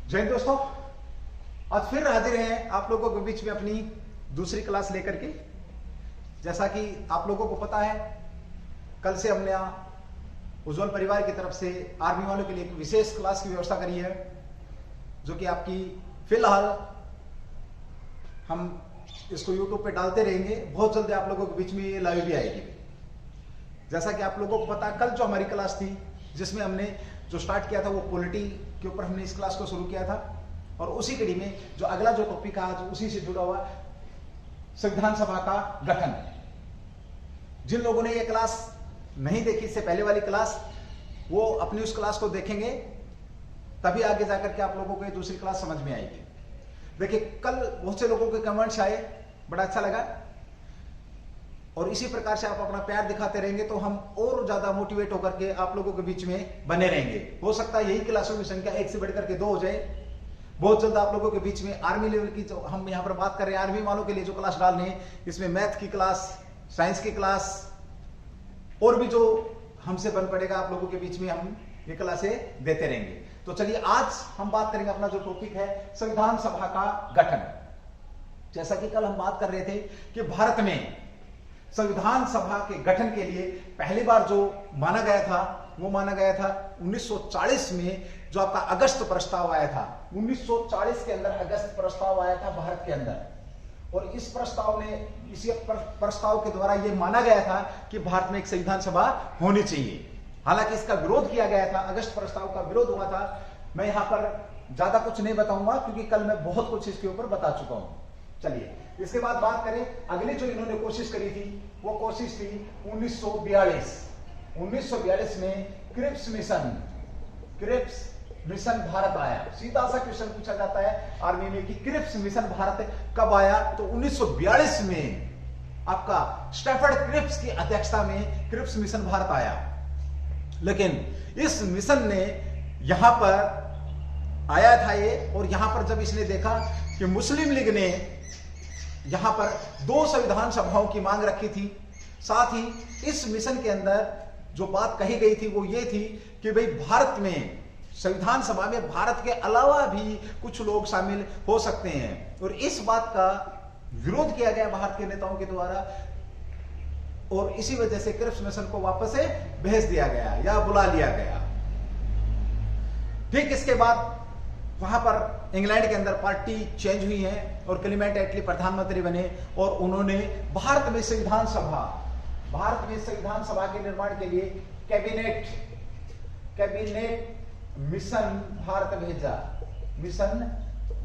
जय हिंद दोस्तों, आज फिर हाजिर हैं आप लोगों के बीच में अपनी दूसरी क्लास लेकर के। जैसा कि आप लोगों को पता है, कल से हमने उज्जवल परिवार की तरफ से आर्मी वालों के लिए एक विशेष क्लास की व्यवस्था करी है, जो कि आपकी फिलहाल हम इसको यूट्यूब पे डालते रहेंगे। बहुत जल्दी आप लोगों के बीच में ये लाइव भी आएगी। जैसा कि आप लोगों को पता है, कल जो हमारी क्लास थी जिसमें हमने जो स्टार्ट किया था वो पॉलिटी के ऊपर हमने इस क्लास को शुरू किया था, और उसी कड़ी में जो अगला जो टॉपिक है आज उसी से जुड़ा हुआ संविधान सभा का गठन। जिन लोगों ने ये क्लास नहीं देखी इससे पहले वाली क्लास, वो अपनी उस क्लास को देखेंगे, तभी आगे जाकर के आप लोगों को ये दूसरी क्लास समझ में आएगी। देखिए, कल बहुत से लोगों के कमेंट्स आए, बड़ा अच्छा लगा, और इसी प्रकार से आप अपना प्यार दिखाते रहेंगे तो हम और ज्यादा मोटिवेट होकर के आप लोगों के बीच में बने रहेंगे। हो सकता है यही क्लासों की संख्या एक से बढ़कर के 2 हो जाए। बहुत जल्द आप लोगों के बीच में आर्मी लेवल की जो हम यहाँ पर बात कर रहे हैं, आर्मी वालों के लिए जो क्लास डालने हैं, इसमें मैथ की क्लास, साइंस की क्लास, और भी जो हमसे बन पड़ेगा आप लोगों के बीच में हम ये क्लासें देते रहेंगे। तो चलिए, आज हम बात करेंगे, अपना जो टॉपिक है संविधान सभा का गठन। जैसा कि कल हम बात कर रहे थे कि भारत में संविधान सभा के गठन के लिए पहली बार जो माना गया था वो माना गया था 1940 में, जो आपका अगस्त प्रस्ताव आया था। 1940 के अंदर अगस्त प्रस्ताव आया था भारत के अंदर, और इस प्रस्ताव ने, इसी प्रस्ताव के द्वारा यह माना गया था कि भारत में एक संविधान सभा होनी चाहिए। हालांकि इसका विरोध किया गया था, अगस्त प्रस्ताव का विरोध हुआ था। मैं यहां पर ज्यादा कुछ नहीं बताऊंगा क्योंकि कल मैं बहुत कुछ इसके ऊपर बता चुका हूं। चलिए, इसके बाद बात करें, अगली जो इन्होंने कोशिश करी थी वो कोशिश थी 1942 में क्रिप्स मिशन भारत आया। सीधा सा क्वेश्चन पूछा जाता है आर्मी में कि क्रिप्स मिशन भारत कब आया, तो 1942 में आपका स्टैफर्ड क्रिप्स की अध्यक्षता में क्रिप्स मिशन भारत आया। लेकिन इस मिशन ने यहां पर आया था ये, और यहां पर जब इसने देखा कि मुस्लिम लीग ने यहां पर 2 संविधान सभाओं की मांग रखी थी, साथ ही इस मिशन के अंदर जो बात कही गई थी वो ये थी कि भाई भारत में संविधान सभा में भारत के अलावा भी कुछ लोग शामिल हो सकते हैं, और इस बात का विरोध किया गया भारत के नेताओं के द्वारा, और इसी वजह से क्रिप्स मिशन को वापस से भेज दिया गया या बुला लिया गया। ठीक इसके बाद वहां पर इंग्लैंड के अंदर पार्टी चेंज हुई है और क्लेमेंट एटली प्रधानमंत्री बने, और उन्होंने भारत में संविधान सभा के निर्माण के लिए कैबिनेट मिशन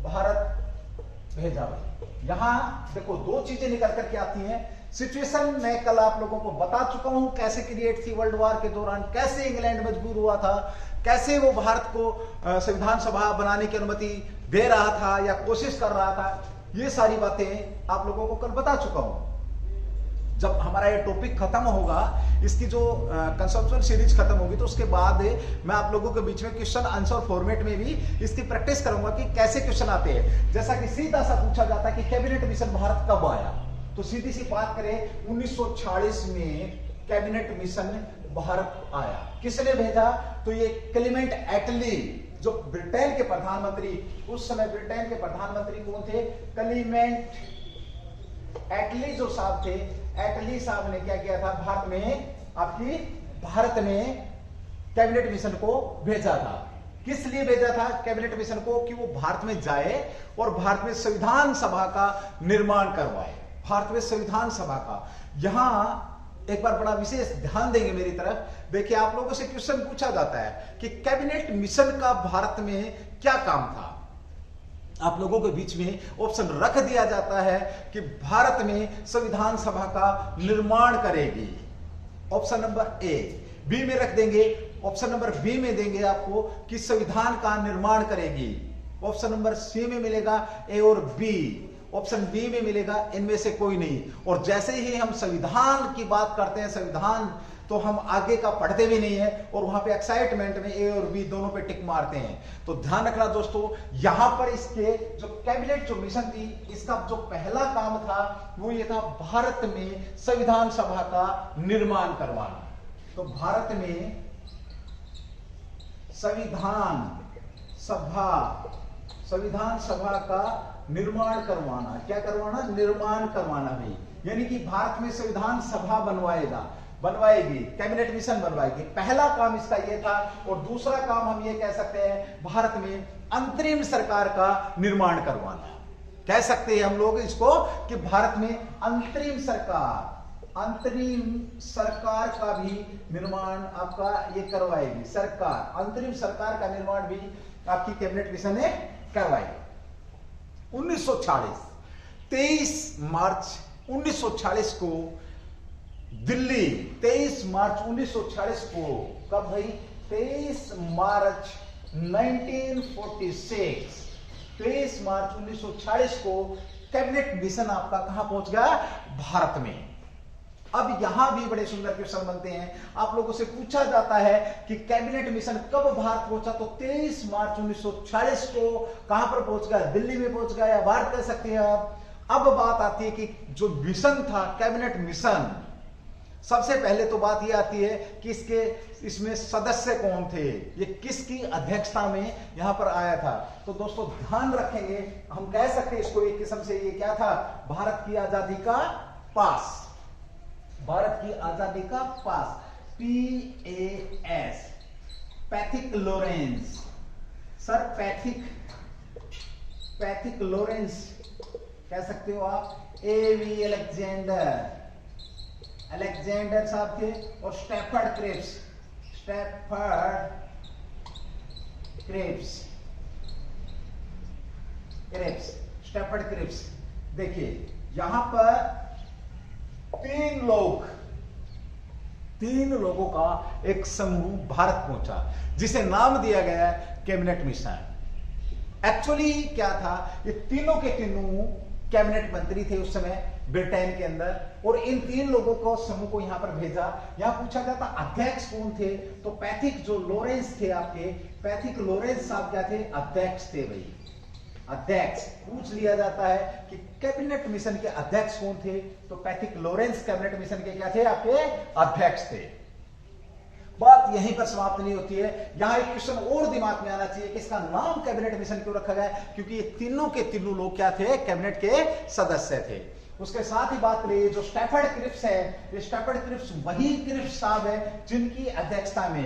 भारत भेजा। यहां देखो 2 चीजें निकल करके आती हैं। सिचुएशन मैं कल आप लोगों को बता चुका हूं कैसे क्रिएट थी वर्ल्ड वॉर के दौरान, कैसे इंग्लैंड मजबूर हुआ था, कैसे वो भारत को संविधान सभा बनाने की अनुमति दे रहा था या कोशिश कर रहा था। ये सारी बातें आप लोगों को कल बता चुका हूं। जब हमारा ये टॉपिक खत्म होगा, इसकी जो कंसेप्चुअल सीरीज खत्म होगी, तो उसके बाद मैं आप लोगों के बीच में क्वेश्चन आंसर फॉर्मेट में भी इसकी प्रैक्टिस करूंगा कि कैसे क्वेश्चन आते हैं। जैसा कि सीधा सा पूछा जाता है कि कैबिनेट मिशन भारत कब आया, तो सीधी सी बात करें 1946 में कैबिनेट मिशन भारत आया। किसने भेजा, तो ये क्लेमेंट एटली, जो ब्रिटेन के प्रधानमंत्री, उस समय ब्रिटेन के प्रधानमंत्री कौन थे, क्लेमेंट एटली जो साहब थे। एटली साहब ने क्या किया था, भारत में कैबिनेट मिशन को भेजा था। किस लिए भेजा था कैबिनेट मिशन को, कि वो भारत में जाए और भारत में संविधान सभा का निर्माण करवाए। भारत में संविधान सभा का, यहां एक बार बड़ा विशेष ध्यान देंगे मेरी तरफ। देखिए, आप लोगों से क्वेश्चन पूछा जाता है कि कैबिनेट मिशन का भारत में क्या काम था। आप लोगों के बीच में ऑप्शन रख दिया जाता है कि भारत में संविधान सभा का निर्माण करेगी। Option number A. बी में रख देंगे, ऑप्शन नंबर बी में देंगे आपको कि संविधान का निर्माण करेगी। ऑप्शन नंबर सी में मिलेगा ए और बी। ऑप्शन बी में मिलेगा इनमें से कोई नहीं। और जैसे ही हम संविधान की बात करते हैं, संविधान, तो हम आगे का पढ़ते भी नहीं है, और वहां पे एक्साइटमेंट में ए और बी दोनों पे टिक मारते हैं। तो ध्यान रखना दोस्तों, यहां पर इसके जो कैबिनेट जो मिशन थी, इसका जो पहला काम था वो ये था, भारत में संविधान सभा का निर्माण करवाना। तो भारत में संविधान सभा संविधान सभा का निर्माण करवाना। क्या करवाना? निर्माण करवाना भाई, यानी कि भारत में संविधान सभा बनवाएगी, कैबिनेट मिशन बनवाएगी। पहला काम इसका ये था। और दूसरा काम हम ये कह सकते हैं, भारत में अंतरिम सरकार का निर्माण करवाना। कह सकते हैं हम लोग इसको कि भारत में अंतरिम सरकार का भी निर्माण आपका ये करवाएगी सरकार। अंतरिम सरकार का निर्माण भी आपकी कैबिनेट मिशन ने करवाएगी। 1946 23 मार्च 1946 को दिल्ली, 23 मार्च 1946 को, कब भाई? 23 मार्च 1946, 23 मार्च 1946 को कैबिनेट मिशन आपका कहां पहुंच गया? भारत में। अब यहां भी बड़े सुंदर क्वेश्चन बनते हैं। आप लोगों से पूछा जाता है कि कैबिनेट मिशन कब भारत पहुंचा, तो 23 मार्च 1946 को कहां पर पहुंच गया? दिल्ली में पहुंच गया, या भारत कह सकते हैं आप। अब बात आती है कि जो मिशन था, कैबिनेट मिशन, सबसे पहले तो बात यह आती है कि इसमें सदस्य कौन थे, ये किसकी अध्यक्षता में यहां पर आया था। तो दोस्तों ध्यान रखेंगे, हम कह सकते हैं इसको एक किस्म से, ये क्या था? भारत की आजादी का पास, भारत की आजादी का पास, PAS, Pethick Lawrence. Sir Pethick Lawrence कह सकते हो आप। AV अलेक्जेंडर साहब थे। और स्टैफर्ड क्रिप्स। देखिए यहां पर तीन लोगों का एक समूह भारत पहुंचा, जिसे नाम दिया गया कैबिनेट मिशन। एक्चुअली क्या था? ये तीनों के तीनों कैबिनेट मंत्री थे उस समय ब्रिटेन के अंदर। और इन 3 लोगों को समूह को यहां पर भेजा। यहां पूछा जाता अध्यक्ष कौन थे, तो पैथिक जो लॉरेंस थे आपके, पैथिक लॉरेंस साहब क्या थे? अध्यक्ष थे भाई, अध्यक्ष। पूछ लिया जाता है कि कैबिनेट मिशन के अध्यक्ष कौन थे, तो पैथिक लॉरेंस कैबिनेट मिशन के क्या थे? आपके अध्यक्ष थे। बात यहीं पर समाप्त नहीं होती है। यहां एक क्वेश्चन और दिमाग में आना चाहिए कि इसका नाम कैबिनेट मिशन क्यों रखा गया? क्योंकि ये तीनों के तीनों लोग क्या थे? कैबिनेट के सदस्य थे। उसके साथ ही बात करिए, जो स्टैफर्ड क्रिप्स है, ये स्टैफर्ड क्रिप्स वही क्रिप्स साहब है जिनकी अध्यक्षता में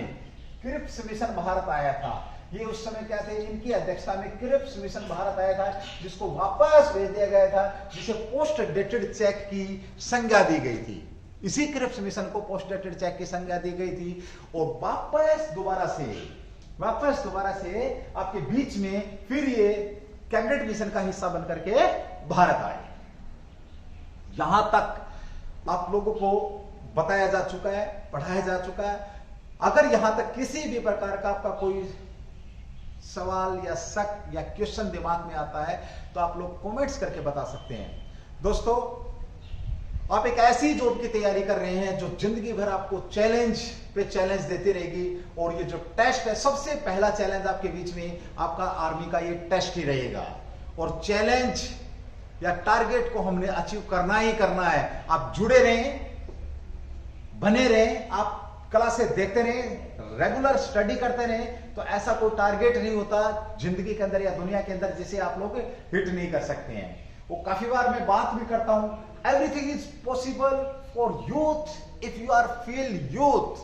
क्रिप्स मिशन भारत आया था। ये उस समय क्या थे? इनकी अध्यक्षता में क्रिप्स मिशन भारत आया था, जिसको वापस भेज दिया गया था, जिसे पोस्ट डेटेड चेक की संज्ञा दी गई थी। इसी क्रिप्स मिशन को पोस्ट डेटेड चेक की संज्ञा दी गई थी। और वापस दोबारा से आपके बीच में फिर ये कैबिनेट मिशन का हिस्सा बनकर के भारत आए। यहां तक आप लोगों को बताया जा चुका है, पढ़ाया जा चुका है। अगर यहां तक किसी भी प्रकार का आपका कोई सवाल या शक या क्वेश्चन दिमाग में आता है, तो आप लोग कमेंट्स करके बता सकते हैं। दोस्तों, आप एक ऐसी जॉब की तैयारी कर रहे हैं जो जिंदगी भर आपको चैलेंज पे चैलेंज देती रहेगी। और ये जो टेस्ट है, सबसे पहला चैलेंज आपके बीच में आपका आर्मी का ये टेस्ट ही रहेगा। और चैलेंज या टारगेट को हमने अचीव करना ही करना है। आप जुड़े रहें, बने रहें, आप क्लासेस देखते रहें, रेगुलर स्टडी करते रहें, तो ऐसा कोई टारगेट नहीं होता जिंदगी के अंदर या दुनिया के अंदर जिसे आप लोग हिट नहीं कर सकते हैं। वो काफी बार मैं बात भी करता हूं, everything is possible for youth if you are feel youth.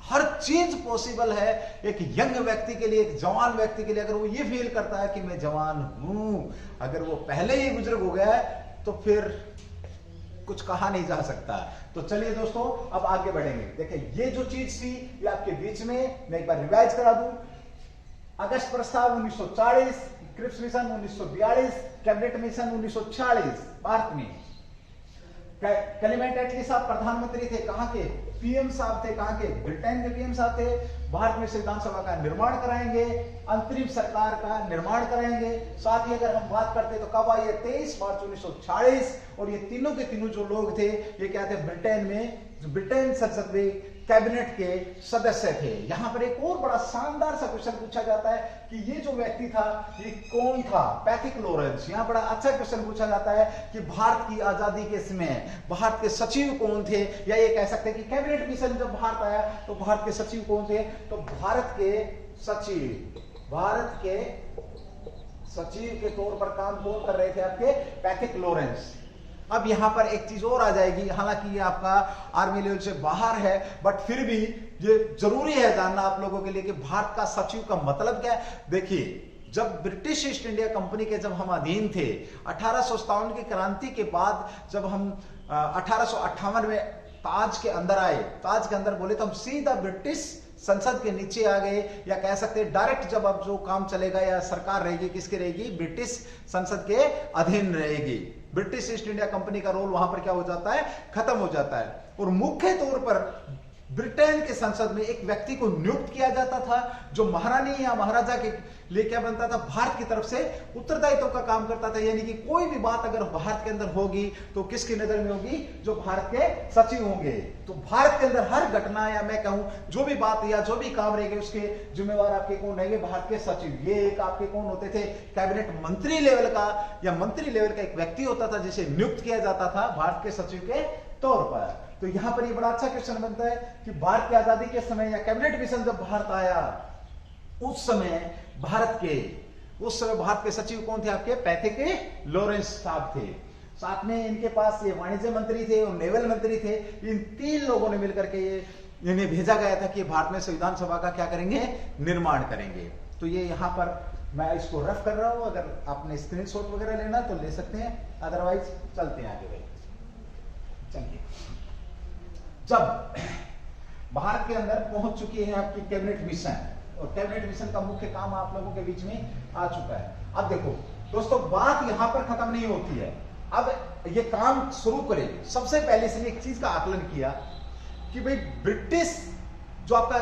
हर चीज पॉसिबल है एक यंग व्यक्ति के लिए, एक जवान व्यक्ति के लिए, अगर वो ये फील करता है कि मैं जवान हूं। अगर वो पहले ही बुजुर्ग हो गया है तो फिर कुछ कहा नहीं जा सकता। तो चलिए दोस्तों, अब आगे बढ़ेंगे। देखिए, ये जो चीज थी ये आपके बीच में मैं एक बार रिवाइज करा दूं। अगस्त प्रस्ताव 1940, Cripps mission 1942, cabinet mission 1946 Bharat में। क्लेमेंट एटली साहब प्रधानमंत्री थे, कहां के? पीएम साहब थे, कहां के? ब्रिटेन के पीएम साहब थे। भारत में संविधान सभा का निर्माण कराएंगे, अंतरिम सरकार का निर्माण कराएंगे। साथ ही अगर हम बात करते तो कब आई? 23 मार्च 1946। और ये तीनों के तीनों जो लोग थे, ये क्या थे? ब्रिटेन में, ब्रिटेन संसद में कैबिनेट के सदस्य थे। यहां पर एक और बड़ा शानदार सा क्वेश्चन पूछा जाता है कि ये जो व्यक्ति था ये कौन था? Pethick Lawrence. यहां बड़ा अच्छा क्वेश्चन पूछा जाता है कि भारत की आजादी के समय भारत के सचिव कौन थे, या ये कह सकते हैं कि कैबिनेट मिशन जब भारत आया तो भारत के सचिव कौन थे? तो भारत के सचिव के तौर पर काम कौन कर रहे थे? आपके पैट्रिक लॉरेंस। अब यहां पर एक चीज और आ जाएगी, हालांकि ये आपका आर्मी लेवल से बाहर है, बट फिर भी ये जरूरी है जानना आप लोगों के लिए कि भारत का सचिव का मतलब क्या है। देखिए, जब ब्रिटिश ईस्ट इंडिया कंपनी के जब हम अधीन थे, 1857 की क्रांति के बाद जब हम 1858 में ताज के अंदर आए, ताज के अंदर बोले तो हम सीधा ब्रिटिश संसद के नीचे आ गए, या कह सकते हैं डायरेक्ट जब अब जो काम चलेगा या सरकार रहेगी किसकी रहेगी? ब्रिटिश संसद के अधीन रहेगी। ब्रिटिश ईस्ट इंडिया कंपनी का रोल वहां पर क्या हो जाता है? खत्म हो जाता है। और मुख्य तौर पर ब्रिटेन के संसद में एक व्यक्ति को नियुक्त किया जाता था जो महारानी या महाराजा के लिए क्या बनता था? भारत की तरफ से उत्तरदायित्व का काम करता था। यानी कि कोई भी बात अगर भारत के अंदर होगी तो किसकी नजर में होगी? जो भारत के सचिव होंगे। तो भारत के अंदर हर घटना या मैं कहूं जो भी बात या जो भी काम रहेंगे उसके जिम्मेवार आपके कौन रहेंगे? भारत के सचिव। ये एक आपके कौन होते थे? कैबिनेट मंत्री लेवल का या मंत्री लेवल का एक व्यक्ति होता था जिसे नियुक्त किया जाता था भारत के सचिव के तौर पर। तो यहां पर ये बड़ा अच्छा क्वेश्चन बनता है कि भारत की आजादी के समय या कैबिनेट मिशन जब भारत आया उस समय भारत के सचिव कौन थे? आपके पैट्रिक लॉरेंस साहब थे। साथ में इनके पास ये वाणिज्य मंत्री थे और नेवल मंत्री थे। इन तीन लोगों ने मिलकर के ये इन्हें भेजा गया था कि भारत में संविधान सभा का क्या करेंगे? निर्माण करेंगे। तो ये यहाँ पर मैं इसको रफ कर रहा हूं, अगर आपने स्क्रीनशॉट वगैरह लेना तो ले सकते हैं, अदरवाइज चलते हैं आगे। भाई चलिए, जब भारत के अंदर पहुंच चुकी है आपकी कैबिनेट मिशन, और कैबिनेट मिशन का मुख्य काम आप लोगों के बीच में आ चुका है। अब देखो दोस्तों, बात यहां पर खत्म नहीं होती है, अब ये काम शुरू करेगी। सबसे पहले इसने एक चीज का आकलन किया कि भाई ब्रिटिश जो आपका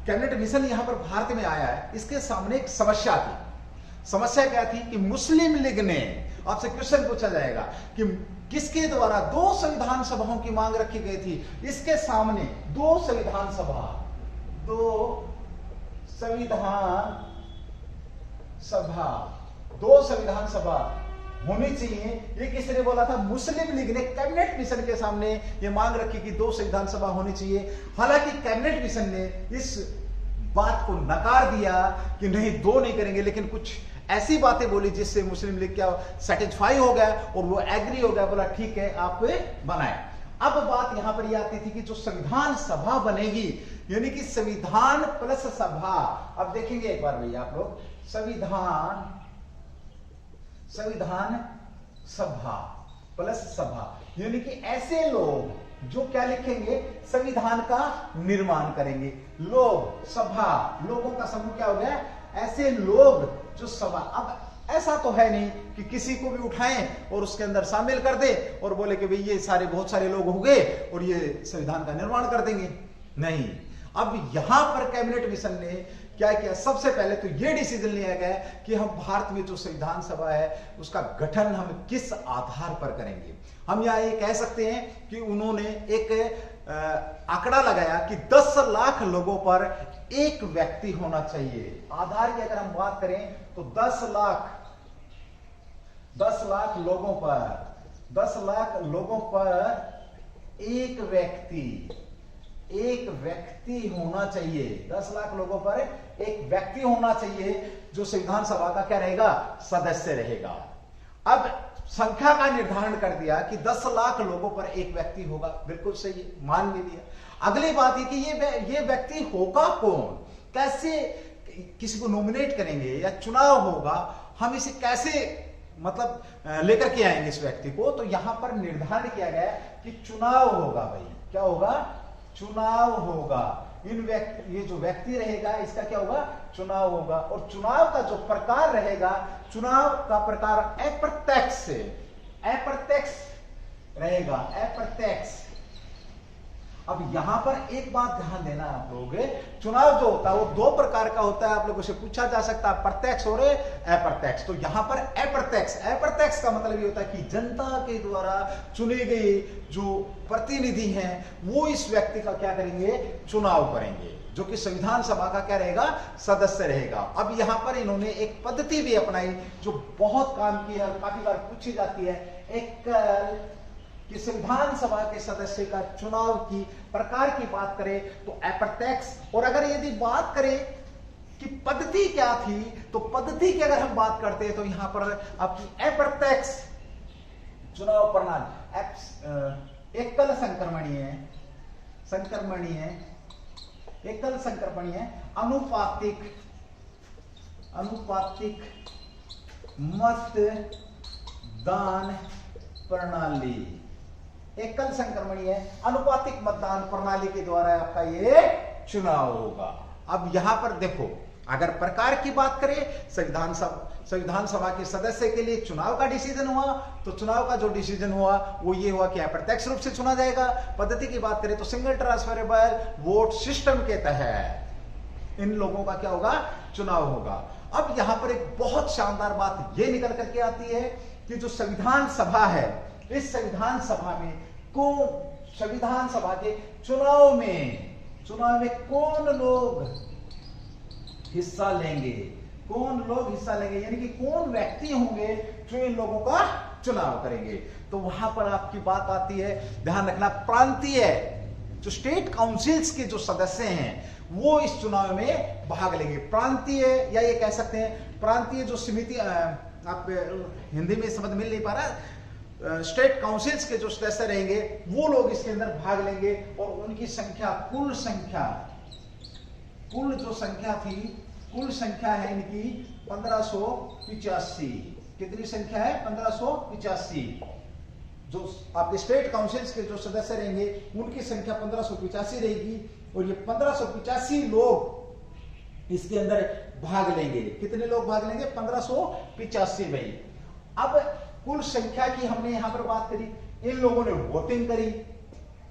कैबिनेट मिशन यहां पर भारत में आया है, इसके सामने एक समस्या थी। समस्या क्या थी कि मुस्लिम लीग ने, आपसे क्वेश्चन पूछा जाएगा कि किसके द्वारा 2 संविधान सभाओं की मांग रखी गई थी? इसके सामने 2 संविधान सभा होनी चाहिए। ये किसने बोला था? मुस्लिम लीग ने कैबिनेट मिशन के सामने ये मांग रखी कि 2 संविधान सभा होनी चाहिए। हालांकि कैबिनेट मिशन ने इस बात को नकार दिया कि नहीं, 2 नहीं करेंगे, लेकिन कुछ ऐसी बातें बोली जिससे मुस्लिम लीग क्या सेटिस्फाई हो गया और वो एग्री हो गया, बोला ठीक है आप बनाए। अब बात यहां पर ये आती थी कि जो संविधान सभा बनेगी, यानी कि संविधान प्लस सभा। अब देखेंगे एक बार भैया आप लोग, संविधान सभा प्लस सभा, यानी कि ऐसे लोग जो क्या लिखेंगे? संविधान का निर्माण करेंगे। लोग, सभा, लोगों का समूह क्या हो गया? ऐसे लोग जो सभा। अब ऐसा तो है नहीं कि किसी को भी उठाएं और उसके अंदर शामिल कर दे और बोले कि भाई ये सारे बहुत सारे लोग हो गए और ये संविधान का निर्माण कर देंगे। नहीं, अब यहां पर कैबिनेट मिशन ने क्या किया? सबसे पहले तो ये डिसीजन लिया गया कि हम भारत में जो संविधान सभा है उसका गठन हम किस आधार पर करेंगे। हम यहाँ ये कह सकते हैं कि उन्होंने एक आंकड़ा लगाया कि 10 लाख लोगों पर एक व्यक्ति होना चाहिए। आधार की अगर हम बात करें तो 10 लाख लोगों पर एक व्यक्ति होना चाहिए। 10 लाख लोगों पर एक व्यक्ति होना चाहिए जो संविधान सभा का क्या रहेगा? सदस्य रहेगा। अब संख्या का निर्धारण कर दिया कि 10 लाख लोगों पर एक व्यक्ति होगा, बिल्कुल सही है, मान भी लिया। अगली बात है कि ये व्यक्ति होगा कौन? कैसे किसी को नॉमिनेट करेंगे या चुनाव होगा, हम इसे कैसे मतलब लेकर के आएंगे इस व्यक्ति को? तो यहां पर निर्धारण किया गया कि चुनाव होगा। भाई क्या होगा? चुनाव होगा। ये जो व्यक्ति रहेगा इसका क्या होगा? चुनाव होगा। और चुनाव का जो प्रकार रहेगा, चुनाव का प्रकार अप्रत्यक्ष रहेगा, अप्रत्यक्ष। अब यहां पर एक बात ध्यान देना आप लोग, चुनाव जो होता है वो 2 प्रकार का होता है। आप लोगों से पूछा जा सकता है प्रत्यक्ष और अप्रत्यक्ष। तो यहां पर अप्रत्यक्ष का मतलब ये होता है कि जनता के द्वारा चुने गए जो प्रतिनिधि हैं वो इस व्यक्ति का क्या करेंगे? चुनाव करेंगे, जो कि संविधान सभा का क्या रहेगा? सदस्य रहेगा। अब यहां पर इन्होंने एक पद्धति भी अपनाई जो बहुत काम की है और काफी बार पूछी जाती है, एक कि संविधान सभा के सदस्य का चुनाव की प्रकार की बात करें तो अप्रत्यक्ष, और अगर यदि बात करें कि पद्धति क्या थी, तो पद्धति की अगर हम बात करते हैं तो यहां पर आपकी अप्रत्यक्ष चुनाव प्रणाली, एकल संक्रमणीय अनुपातिक मतदान प्रणाली, एकल संक्रमणीय अनुपातिक मतदान प्रणाली के द्वारा आपका ये चुनाव होगा। अब यहां पर देखो, अगर प्रकार की बात करें, संविधान सभा के सदस्य के लिए चुनाव का डिसीजन हुआ, तो चुनाव का जो डिसीजन हुआ वो ये हुआ कि अप्रत्यक्ष रूप से चुना जाएगा। पद्धति की बात करें तो सिंगल ट्रांसफरेबल वोट सिस्टम के तहत इन लोगों का क्या होगा, चुनाव होगा। अब यहां पर एक बहुत शानदार बात ये निकल करके आती है कि जो संविधान सभा है, इस संविधान सभा के चुनाव में कौन लोग हिस्सा लेंगे, यानी कि कौन व्यक्ति होंगे जो इन लोगों का चुनाव करेंगे। तो वहां पर आपकी बात आती है, ध्यान रखना, प्रांतीय जो स्टेट काउंसिल्स के जो सदस्य हैं वो इस चुनाव में भाग लेंगे। प्रांतीय, या ये कह सकते हैं प्रांतीय जो समिति, आप हिंदी में समझ मिल नहीं पा रहा, स्टेट काउंसिल्स के जो सदस्य रहेंगे वो लोग इसके अंदर भाग लेंगे, और उनकी संख्या, कुल संख्या है इनकी 1585। कितनी संख्या है? 1585। जो आपके स्टेट काउंसिल्स के जो सदस्य रहेंगे उनकी संख्या 1585 रहेगी, और ये 1585 लोग इसके अंदर भाग लेंगे। कितने लोग भाग लेंगे? 1585 भाई। अब कुल संख्या की हमने यहां पर बात करी, इन लोगों ने वोटिंग करी,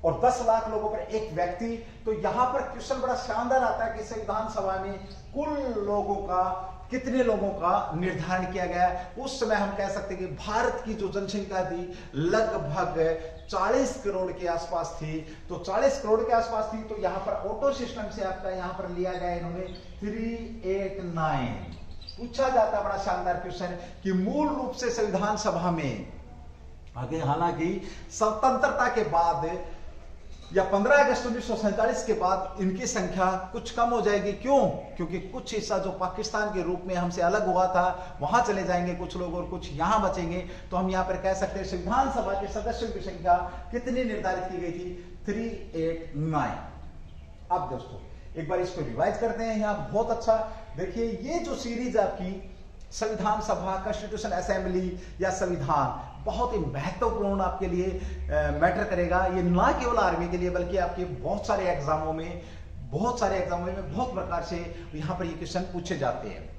और 10 लाख लोगों पर एक व्यक्ति। तो यहां पर क्वेश्चन बड़ा शानदार आता है कि संविधान सभा में कुल लोगों का, कितने लोगों का निर्धारण किया गया। उस समय हम कह सकते हैं कि भारत की जो जनसंख्या थी लगभग 40 करोड़ के आसपास थी। तो 40 करोड़ के आसपास थी, तो यहां पर ऑटो सिस्टम से आपका यहां पर लिया गया इन्होंने 389। पूछा जाता बड़ा शानदार क्वेश्चन कि मूल रूप से संविधान सभा में आगे, हालांकि स्वतंत्रता के बाद या 15 अगस्त 1947 के बाद इनकी संख्या कुछ कम हो जाएगी। क्यों? क्योंकि कुछ हिस्सा जो पाकिस्तान के रूप में हमसे अलग हुआ था वहां चले जाएंगे कुछ लोग, और कुछ यहां बचेंगे। तो हम यहां पर कह सकते हैं संविधान सभा के सदस्यों की संख्या कितनी निर्धारित की गई थी? 389। अब दोस्तों एक बार इसको रिवाइज करते हैं। यहाँ बहुत अच्छा देखिए, ये जो सीरीज आपकी संविधान सभा, कॉन्स्टिट्यूशन असेंबली या संविधान, बहुत ही महत्वपूर्ण आपके लिए मैटर करेगा। ये ना केवल आर्मी के लिए बल्कि आपके बहुत सारे एग्जामों में बहुत प्रकार से यहां पर ये क्वेश्चन पूछे जाते हैं।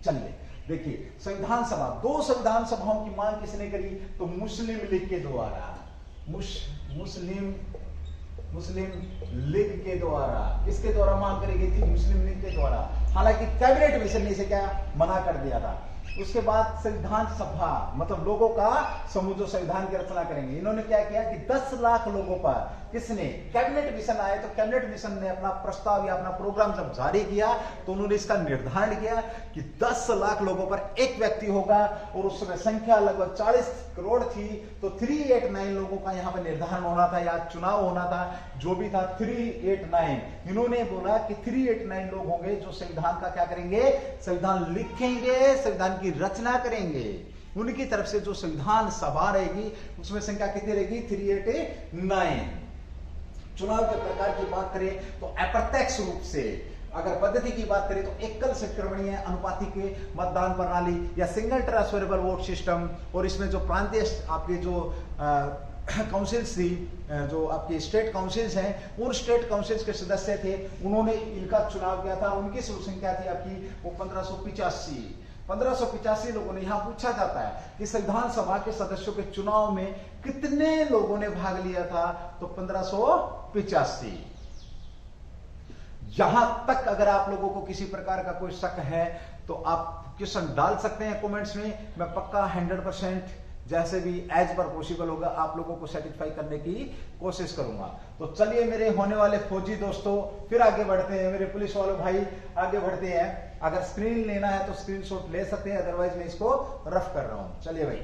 चलिए देखिए, संविधान सभा, 2 संविधान सभाओं की मांग किसने करी? तो मुस्लिम लीग के द्वारा, मुस्लिम लीग के द्वारा। किसके द्वारा मांग करी गई थी? मुस्लिम लीग के द्वारा। हालांकि कैबिनेट मिशन ने इसे क्या मना कर दिया था। उसके बाद संविधान सभा मतलब लोगों का समूह जो संविधान की रचना करेंगे, इन्होंने क्या किया कि 10 लाख लोगों पर किसने? कैबिनेट मिशन आए। तो कैबिनेट मिशन ने अपना प्रस्ताव या अपना प्रोग्राम जब जारी किया तो उन्होंने इसका निर्धारण किया कि 10 लाख लोगों पर एक व्यक्ति होगा, और उस समय संख्या लगभग 40 करोड़ थी। तो 389 लोगों का यहाँ पर निर्धारण होना था या चुनाव होना था, जो भी था 389। इन्होंने बोला कि 389 लोग होंगे जो संविधान का क्या करेंगे? संविधान लिखेंगे, संविधान की रचना करेंगे। उनकी तरफ से जो संविधान सभा रहेगी उसमें संख्या कितनी रहेगी? 389। चुनाव के प्रकार की बात करें तो अप्रत्यक्ष रूप से, अगर पद्धति की बात करें तो एकल संक्रमणीय अनुपातिक मतदान प्रणाली या सिंगल ट्रांसफरेबल वोट सिस्टम, और इसमें जो प्रांतीय आपके जो काउंसिल्स थी, जो आपके स्टेट काउंसिल्स हैं, उन स्टेट काउंसिल्स के सदस्य थे, उन्होंने इनका चुनाव किया था। उनकी संख्या थी आपकी वो 1585 लोगों ने। यहां पूछा जाता है कि संविधान सभा के सदस्यों के चुनाव में कितने लोगों ने भाग लिया था? तो 1585। यहां तक अगर आप लोगों को किसी प्रकार का कोई शक है तो आप क्वेश्चन डाल सकते हैं कमेंट्स में। मैं पक्का 100% जैसे भी एज पर पॉसिबल होगा आप लोगों को सेटिस्फाई करने की कोशिश करूंगा। तो चलिए मेरे होने वाले फौजी दोस्तों, फिर आगे बढ़ते हैं। मेरे पुलिस वालों भाई आगे बढ़ते हैं। अगर स्क्रीन लेना है तो स्क्रीनशॉट ले सकते हैं, अदरवाइज मैं इसको रफ कर रहा हूं। चलिए भाई,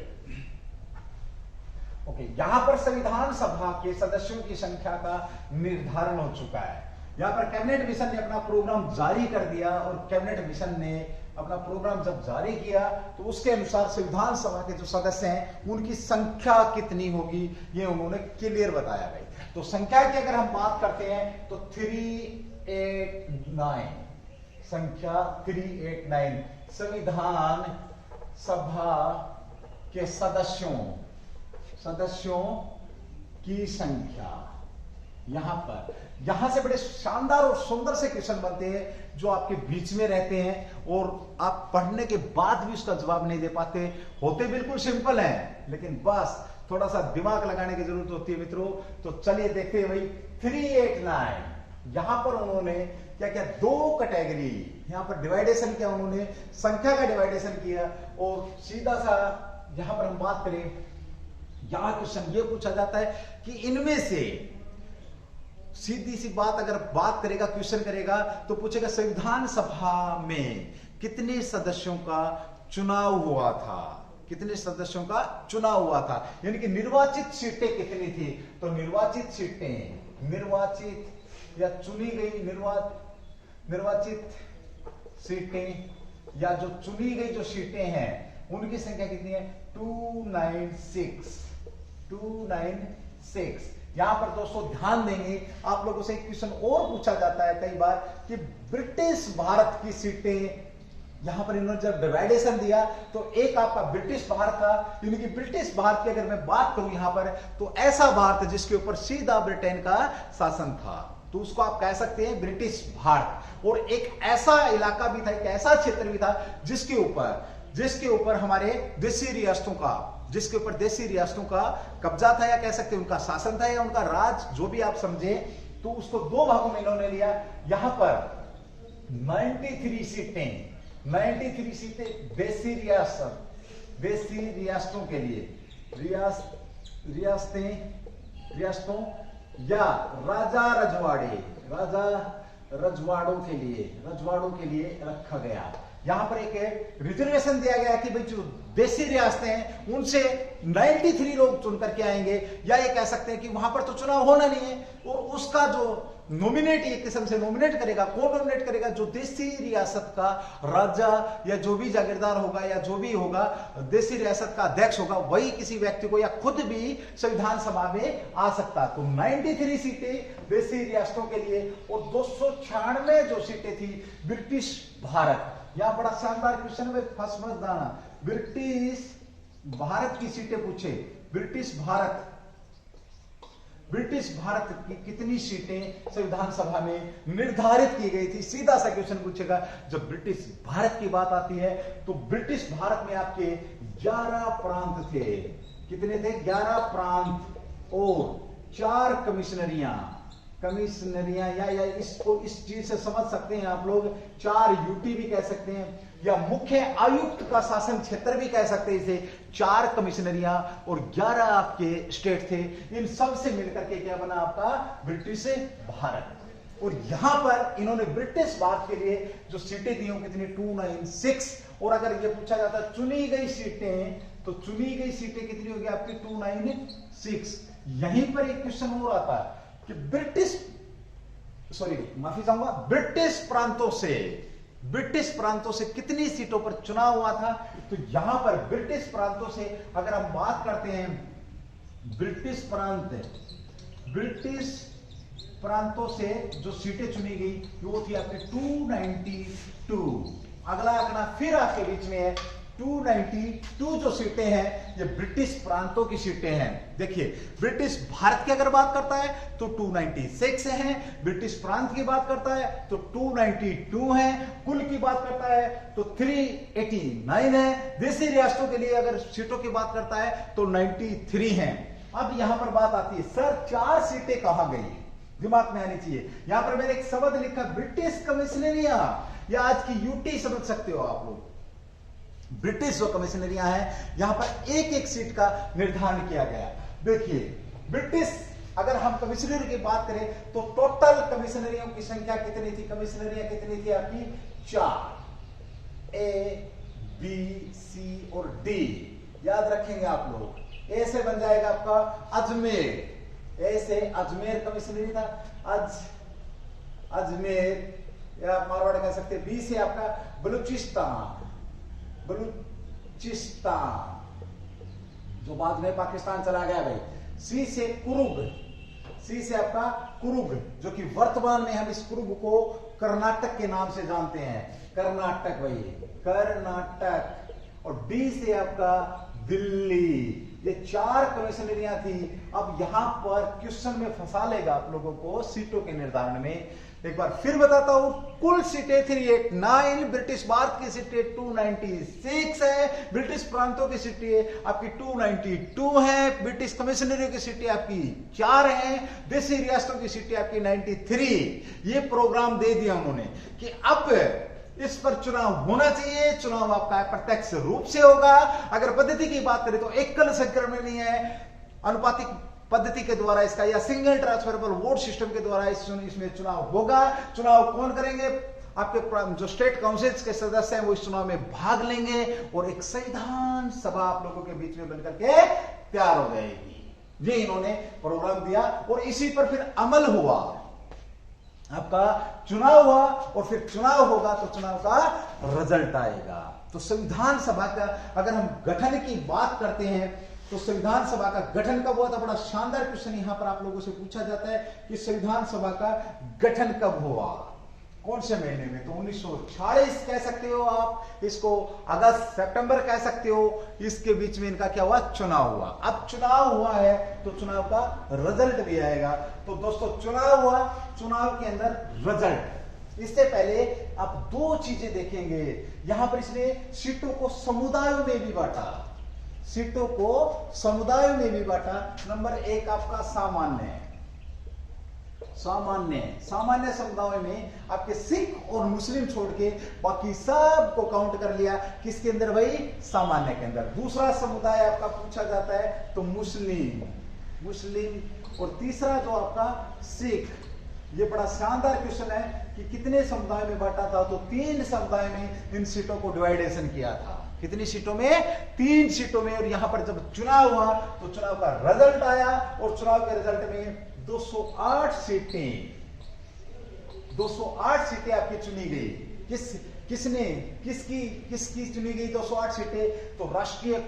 ओके, यहां पर संविधान सभा के सदस्यों की संख्या का निर्धारण हो चुका है। यहाँ पर कैबिनेट मिशन ने अपना प्रोग्राम जारी कर दिया, और कैबिनेट मिशन ने अपना प्रोग्राम जब जारी किया तो उसके अनुसार संविधान सभा के जो सदस्य हैं उनकी संख्या कितनी होगी ये उन्होंने क्लियर बताया भाई। तो संख्या की अगर हम बात करते हैं तो 389, संख्या 389 संविधान सभा के सदस्यों की संख्या। यहां से बड़े शानदार और सुंदर से क्वेश्चन बनते हैं जो आपके बीच में रहते हैं और आप पढ़ने के बाद भी उसका जवाब नहीं दे पाते। होते बिल्कुल सिंपल हैं, लेकिन बस थोड़ा सा दिमाग लगाने की जरूरत होती है मित्रों। तो चलिए देखते हैं भाई 389 यहां पर उन्होंने क्या क्या दो कैटेगरी, यहां पर डिवाइडेशन किया, उन्होंने संख्या का डिवाइडेशन किया। और सीधा सा यहां पर हम बात करें, यहां क्वेश्चन ये पूछा जाता है कि इनमें से सीधी सी बात अगर बात करेगा, क्वेश्चन करेगा तो पूछेगा संविधान सभा में कितने सदस्यों का चुनाव हुआ था, कितने सदस्यों का चुनाव हुआ था, यानी कि निर्वाचित सीटें कितनी थी। तो निर्वाचित सीटें, निर्वाचित या चुनी गई निर्वाचित सीटें या जो चुनी गई जो सीटें हैं उनकी संख्या कितनी है 296। यहां पर दोस्तों ध्यान देंगे, आप लोगों से एक क्वेश्चन और पूछा जाता है कई बार कि ब्रिटिश भारत की सीटें, यहां पर इन्होंने जब डिवाइडेशन दिया तो एक आपका ब्रिटिश भारत था, यानी कि ब्रिटिश भारत की अगर मैं बात करूं यहां पर तो ऐसा भारत जिसके ऊपर सीधा ब्रिटेन का शासन था, तो उसको आप कह सकते हैं ब्रिटिश भारत। और एक ऐसा इलाका भी था, एक ऐसा क्षेत्र भी था जिसके ऊपर हमारे देशी रियासतों का, जिसके ऊपर देशी रियासतों का कब्जा था, या कह सकते हैं उनका शासन था या उनका राज, जो भी आप समझे। तो उसको दो भागों में इन्होंने लिया। यहां पर 93 सीटें देशी रियासतों के लिए, रियासतों या रजवाड़ों के लिए रखा गया। यहां पर एक रिजर्वेशन दिया गया कि भाई जो देशी रियासतें हैं उनसे 93 लोग चुन करके आएंगे, या ये कह सकते हैं कि वहां पर तो चुनाव होना नहीं है, और उसका जो नॉमिनेट एक किस्म से नॉमिनेट करेगा, कौन नॉमिनेट करेगा, जो देशी रियासत का राजा या जो भी जागीरदार होगा या जो भी होगा देशी रियासत का अध्यक्ष होगा, वही किसी व्यक्ति को या खुद भी संविधान सभा में आ सकता। तो 93 सीटें देशी रियासतों के लिए और 296 जो सीटें थी ब्रिटिश भारत। यहां बड़ा शानदार क्वेश्चन में फर्स्ट मत दाना, ब्रिटिश भारत की सीटें पूछे, ब्रिटिश भारत की कितनी सीटें संविधान सभा में निर्धारित की गई थी। सीधा सा क्वेश्चन पूछेगा। जब ब्रिटिश भारत की बात आती है तो ब्रिटिश भारत में आपके 11 प्रांत थे। कितने थे? 11 प्रांत और 4 कमिश्नरियां या इसको इस चीज से समझ सकते हैं आप लोग, 4 यूटी भी कह सकते हैं या मुख्य आयुक्त का शासन क्षेत्र भी कह सकते हैं इसे। 4 कमिश्नरियां और 11 आपके स्टेट थे। इन सब से मिलकर के क्या बना आपका ब्रिटिश भारत। और यहां पर इन्होंने ब्रिटिश भारत के लिए जो सीटें दी वो कितनी 296। और अगर ये पूछा जाता चुनी गई सीटें, तो चुनी गई सीटें कितनी होगी आपकी 296। यहीं पर एक क्वेश्चन और आता है कि ब्रिटिश प्रांतों से कितनी सीटों पर चुनाव हुआ था। तो यहां पर ब्रिटिश प्रांतों से अगर हम बात करते हैं, ब्रिटिश प्रांतों से जो सीटें चुनी गई वो थी आपकी 292। अगला आंकड़ा फिर आपके बीच में है 292 जो सीटें हैं ये ब्रिटिश प्रांतों की सीटें हैं। देखिए ब्रिटिश भारत की अगर बात करता है तो 296 हैं, ब्रिटिश प्रांत की बात करता है तो 292 हैं, कुल की बात करता है तो 389 है, देशी रियासतों के लिए अगर सीटों की बात करता है तो 93 हैं। अब यहां पर बात आती है सर 4 सीटें कहां गई, दिमाग में आनी चाहिए। यहां पर मैंने एक शब्द लिखा ब्रिटिश कमिश्नरियां, या आज की यूटी समझ सकते हो आप लोग। ब्रिटिश जो कमिश्नरियां हैं यहां पर एक एक सीट का निर्धारण किया गया। देखिए ब्रिटिश अगर हम कमिश्नरी की बात करें तो टोटल कमिश्नरियों की संख्या कितनी थी, कमिश्नरियां कितनी थी आपकी 4, ए बी सी और डी। याद रखेंगे आप लोग। ए से बन जाएगा आपका अजमेर, ए से अजमेर कमिश्नरी था, अजमेर या मारवाड़ कह सकते हैं। बी से आपका बलूचिस्तान, जो बाद में पाकिस्तान चला गया भाई। सी से कुरुग, सी से आपका कुरुग, जो कि वर्तमान में हम इस कुरुग को कर्नाटक के नाम से जानते हैं, कर्नाटक भाई, कर्नाटक। और डी से आपका दिल्ली। ये 4 कमिश्नरियां थी। अब यहां पर क्वेश्चन में फंसा लेगा आप लोगों को सीटों के निर्धारण में। एक बार फिर बताता हूं, कुल सीटें 389, ब्रिटिश भारत की सीटें 296 है, ब्रिटिश प्रांतों की सीटें आपकी 292 है, ब्रिटिश कमिश्नरियों की सीटें आपकी 4 है, देशी रियासतों की सीटें आपकी 93। ये प्रोग्राम दे दिया उन्होंने कि अब इस पर चुनाव होना चाहिए। चुनाव आपका प्रत्यक्ष रूप से होगा। अगर पद्धति की बात करें तो एकल संक्रमण नहीं है, अनुपातिक पद्धति के द्वारा इसका या सिंगल ट्रांसफरेबल वोट सिस्टम के द्वारा इसमें चुनाव होगा। चुनाव कौन करेंगे? आपके जो स्टेट काउंसिल्स के सदस्य हैं वो इस चुनाव में भाग लेंगे और एक संविधान सभा आप लोगों के बीच में बनकर के तैयार हो जाएगी। ये इन्होंने प्रोग्राम दिया और इसी पर फिर अमल हुआ। आपका चुनाव हुआ और फिर चुनाव होगा तो चुनाव का रिजल्ट आएगा। तो संविधान सभा का अगर हम गठन की बात करते हैं तो संविधान सभा का गठन कब हुआ था? बड़ा शानदार क्वेश्चन यहां पर आप लोगों से पूछा जाता है कि संविधान सभा का गठन कब हुआ, कौन से महीने में? तो 1946 कह सकते हो आप, इसको अगस्त सितंबर कह सकते हो। इसके बीच में इनका क्या हुआ? चुनाव हुआ। अब चुनाव हुआ है तो चुनाव का रिजल्ट भी आएगा। तो दोस्तों चुनाव हुआ, चुनाव के अंदर रिजल्ट। इससे पहले आप 2 चीजें देखेंगे। यहां पर इसने सीटों को समुदायों में भी बांटा, सीटों को समुदायों में भी बांटा। नंबर 1 आपका सामान्य समुदायों में आपके सिख और मुस्लिम छोड़ के बाकी सब को काउंट कर लिया। किसके अंदर भाई? सामान्य के अंदर। दूसरा समुदाय आपका पूछा जाता है तो मुस्लिम, और तीसरा जो आपका सिख। ये बड़ा शानदार क्वेश्चन है कि कितने समुदाय में बांटा था? तो 3 समुदाय में इन सीटों को डिवाइडेशन किया था। कितनी सीटों में? 3 सीटों में। और यहां पर जब चुनाव हुआ तो चुनाव का रिजल्ट आया और चुनाव के रिजल्ट में 208 सीटें आपकी चुनी गई। किसकी चुनी गई 208 सीटें? तो राष्ट्रीय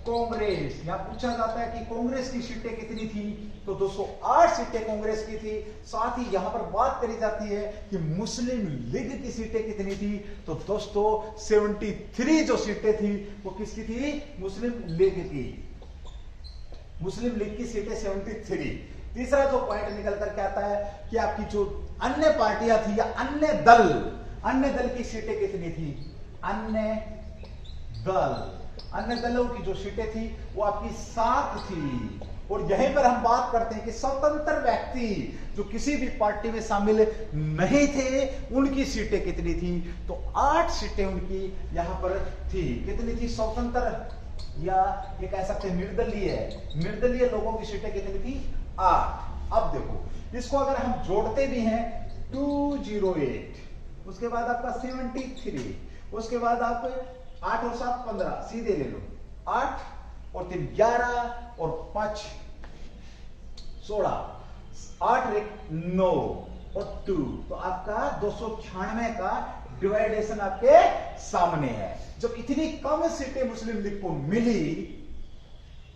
कांग्रेस। यहां पूछा जाता है कि कांग्रेस की सीटें कितनी थी? तो 208 सीटें कांग्रेस की थी। साथ ही यहां पर बात करी जाती है कि मुस्लिम लीग की सीटें कितनी थी? तो दोस्तों 73 जो सीटें थी वो किसकी थी? मुस्लिम लीग की सीटें 73। तीसरा जो पॉइंट निकल करके आता है कि आपकी जो अन्य पार्टियां थी या अन्य दल की सीटें कितनी थी? अन्य दलों की जो सीटें थी वो आपकी 7 थी। और यहीं पर हम बात करते हैं कि स्वतंत्र व्यक्ति जो किसी भी पार्टी में शामिल नहीं थे उनकी सीटें कितनी थी? तो 8 सीटें उनकी यहां पर थी। कितनी थी? स्वतंत्र या ये कह सकते हैं निर्दलीय लोगों की सीटें कितनी थी? 8। अब देखो इसको अगर हम जोड़ते भी हैं 208, उसके बाद आपका 73, उसके बाद आप 8 और 7 15, सीधे ले लो 8 और 3 11 और 5 16, 8 एक 9 और 2, तो आपका 296 का डिवाइडेशन आपके सामने है। जब इतनी कम सीटें मुस्लिम लीग को मिली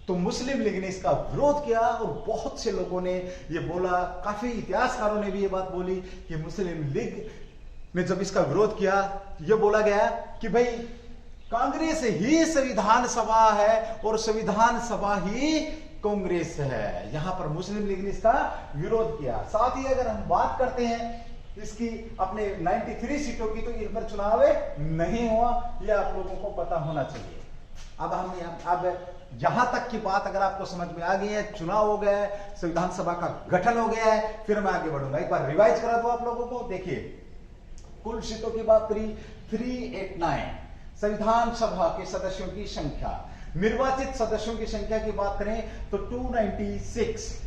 तो मुस्लिम लीग ने इसका विरोध किया और बहुत से लोगों ने ये बोला, काफी इतिहासकारों ने भी ये बात बोली कि मुस्लिम लीग ने जब इसका विरोध किया ये बोला गया कि भाई कांग्रेस ही संविधान सभा है और संविधान सभा ही कांग्रेस है। यहां पर मुस्लिम लीग ने इसका विरोध किया। साथ ही अगर हम बात करते हैं इसकी अपने 93 सीटों की, तो इन पर चुनाव नहीं हुआ, यह आप लोगों को पता होना चाहिए। अब यहां तक की बात अगर आपको समझ में आ गई है, चुनाव हो गया है, संविधान सभा का गठन हो गया है, फिर मैं आगे बढ़ूंगा। एक बार रिवाइज करा दो आप लोगों को। देखिए कुल सीटों की बात करी 389, संविधान सभा के सदस्यों की संख्या, निर्वाचित सदस्यों की संख्या की बात करें तो 296,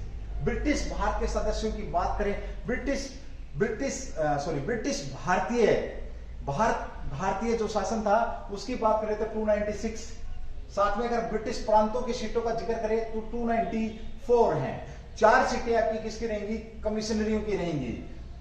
ब्रिटिश भारत के सदस्यों की बात करें, ब्रिटिश भारतीय जो शासन था उसकी बात करें तो 296, साथ में अगर ब्रिटिश प्रांतों की सीटों का जिक्र करें तो 294 हैं। 4 सीटें आपकी किसकी रहेंगी? कमिश्नरियों की रहेंगी।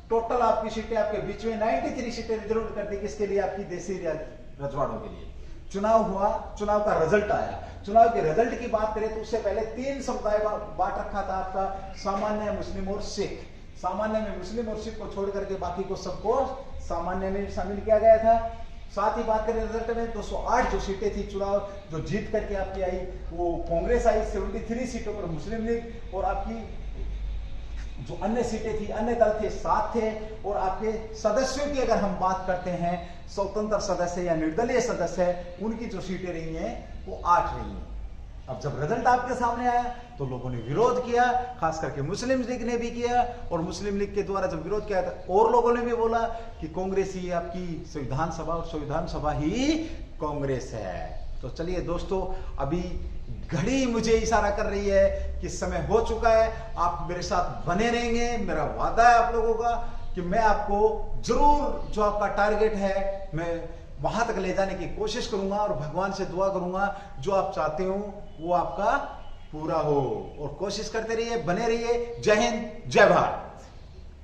टोटल आपकी सीटें आपके बीच में 93 सीटें रिजर्व कर दी किसके लिए? आपकी देसी रजवाड़ों के लिए। चुनाव हुआ, चुनाव का रिजल्ट आया। चुनाव के रिजल्ट की बात करें तो उससे पहले 3 समुदाय बांट रखा था आपका, सामान्य, मुस्लिम और सिख। सामान्य में मुस्लिम और सिख को छोड़ करके बाकी को सबको सामान्य में शामिल किया गया था। साथ ही बात करें रिजल्ट में 208 जो सीटें थी चुनाव जो जीत करके आपकी आई, वो कांग्रेस आई 73 सीटों पर, मुस्लिम लीग और आपकी जो अन्य सीटें थी, अन्य दल थे 7 थे। और आपके सदस्यों की अगर हम बात करते हैं, स्वतंत्र सदस्य या निर्दलीय सदस्य, उनकी जो सीटें रही हैं वो 8 रही हैं। अब जब रिजल्ट आपके सामने आया तो लोगों ने विरोध किया, खास करके मुस्लिम लीग ने भी किया। और मुस्लिम लीग के द्वारा जब विरोध किया तो और लोगों ने भी बोला कि कांग्रेस ही आपकी संविधान सभा और संविधान सभा ही कांग्रेस है। तो चलिए दोस्तों, अभी घड़ी मुझे इशारा कर रही है कि समय हो चुका है। आप मेरे साथ बने रहेंगे, मेरा वादा है आप लोगों का कि मैं आपको जरूर जो आपका टारगेट है मैं वहां तक ले जाने की कोशिश करूंगा और भगवान से दुआ करूंगा जो आप चाहते हो वो आपका पूरा हो। और कोशिश करते रहिए, बने रहिए। जय हिंद, जय भारत।